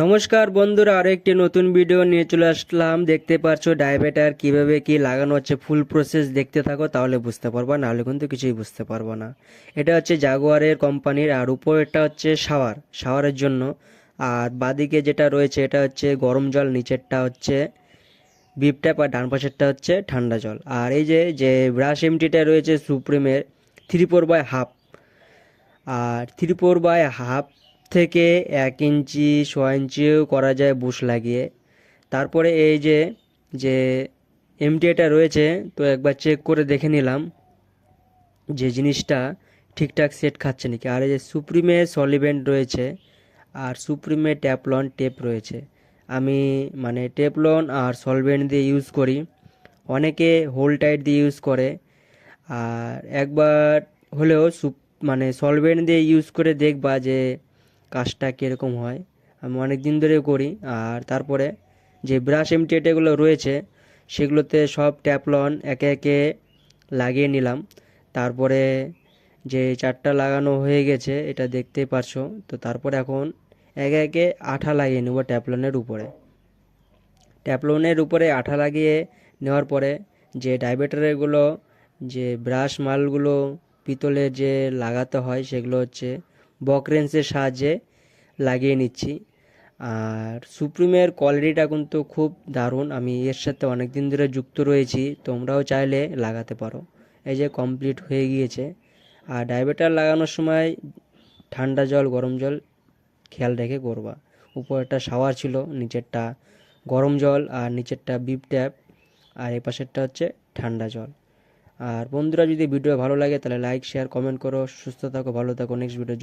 নমস্কার বন্ধুরা, আরো একটি নতুন ভিডিও নিয়ে চলে আসলাম। দেখতে পাচ্ছ ডাইভেটার কিভাবে কি লাগানো হচ্ছে। ফুল প্রসেস দেখতে থাকো, তাহলে বুঝতে পারবা, নাহলে কিন্তু কিছুই বুঝতে পারবা না। এটা হচ্ছে জাগুয়ারের কোম্পানির, আর উপরেরটা হচ্ছে শাওয়ারের জন্য। আর বাদিকে যেটা রয়েছে এটা হচ্ছে গরম জল, নিচেরটা হচ্ছে বিপ ট্যাপ, আর ডান পাশেরটা হচ্ছে ঠান্ডা জল। আর এই যে যে ব্রাশ এমটিটা রয়েছে সুপ্রিমের 3/4/2, আর 3/4/2 থেকে 1 ইঞ্চি 6 ইঞ্চিও করা যায় বুশ লাগিয়ে। তারপরে এই যে যে এমটিএটা রয়েছে, তো একবার চেক করে দেখে নিলাম যে জিনিসটা ঠিকঠাক সেট খাচ্ছে নাকি। আর এই যে সুপ্রিমে সলিভেন্ট রয়েছে, আর সুপ্রিমে ট্যাপলন টেপ রয়েছে। আমি মানে টেপলন আর সলভেন্ট দিয়ে ইউজ করি, অনেকে হোল টাইট দিয়ে ইউজ করে। আর একবার হলেও মানে সলভেন্ট দিয়ে ইউজ করে দেখবা যে কাজটা কীরকম হয়। আমি অনেক দিন ধরে করি। আর তারপরে যে ব্রাশ এমটিএগুলো রয়েছে সেগুলোতে সব ট্যাপলন একে একে লাগিয়ে নিলাম। তারপরে যে চারটা লাগানো হয়ে গেছে এটা দেখতেই পারছো। তো তারপরে এখন একে একে আঠা লাগিয়ে নেব ট্যাপলনের উপরে। ট্যাপলনের উপরে আঠা লাগিয়ে নেওয়ার পরে যে ডাইভেটারগুলো, যে ব্রাশ মালগুলো পিতলের যে লাগাতে হয় সেগুলো হচ্ছে বকরেন্সের সাহায্যে লাগিয়ে নিচ্ছি। আর সুপ্রিমের কোয়ালিটিটা কিন্তু খুব দারুণ, আমি এর সাথে অনেক দিন ধরে যুক্ত রয়েছি, তোমরাও চাইলে লাগাতে পারো। এই যে কমপ্লিট হয়ে গিয়েছে। আর ডাইভেটার লাগানোর সময় ঠান্ডা জল গরম জল খেয়াল রেখে করবা। উপরেরটা শাওয়ার ছিল, নিচেরটা গরম জল, আর নিচেরটা বিপ ট্যাপ, আর এই পাশেরটা হচ্ছে ঠান্ডা জল। আর বন্ধুরা, যদি ভিডিও ভালো লাগে তাহলে লাইক শেয়ার কমেন্ট করো। সুস্থ থাকো, ভালো থাকো। নেক্সট ভিডিওর জন্য